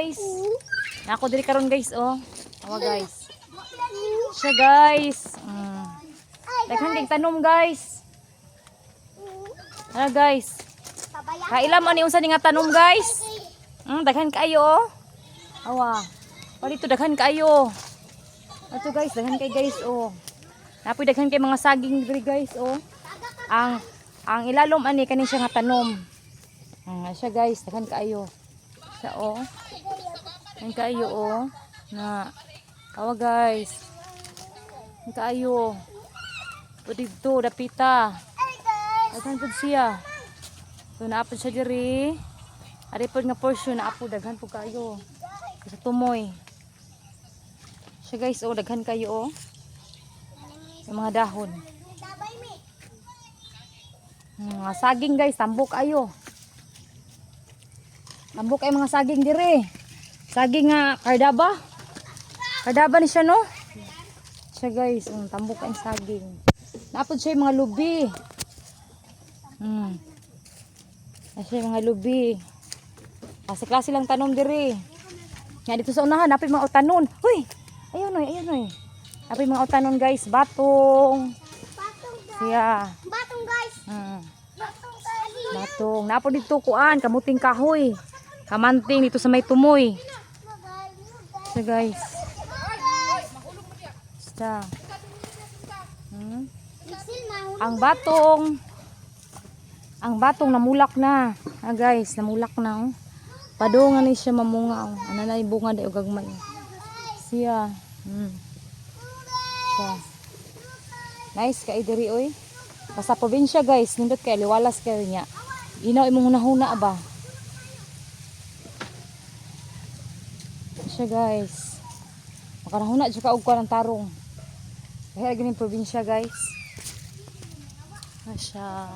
guys. Nako diri karon guys oh. Awa guys. Siya guys. Daghan kay tanom guys. Guys. Kailan mo ni unsa ni nga tanom guys? Daghan kaayo oh. Awa. Palito daghan kaayo. Ato guys, daghan kay guys oh. Napoy daghan kay mga saging diri guys oh. Ang ilalom ani kani siya nga tanom. Siya guys, daghan kaayo. Siya oh. Daghan kaayo oh. Na awa guys. Daghan kaayo. Dito dapita. Daghan pud siya. So naapod siya diri. Ari pod nga portion naapod daghan pud kaayo. Sa tumoy. Siya guys oh, daghan kayo oh. Yung mga dahon. Mga saging guys, tambok ayo. Tambok ay mga saging dire. Saging nga kardaba. Kardaba ni siya no. Siya guys, tambok ay saging. Napod siya yung mga lubi. Siya yung mga lubi. Klase-klase lang tanom dire. Nga dito sa unahan, napay mga utanon. Huy! Ayun oy, ayun oy. Napay mga utanon guys, batong. Siya. Batong guys. Batong. Napo dito kuan, kamuting kahoy. Kamanting dito sa may tumoy. Siya guys. Siya. Ang batong namulak na. Guys, namulak na oh. Padungan ni siya mamunga oh. Ano na yung bunga dayo gagmay. Siya. Siya. Nice kay diri oy. Basta probinsya guys, nindot kay liwalas kayo niya. Inaw imong hunahuna ba. Siya guys. Makanahuna jud ka og kuan tarong. Kaya ganing probinsya guys. Siya.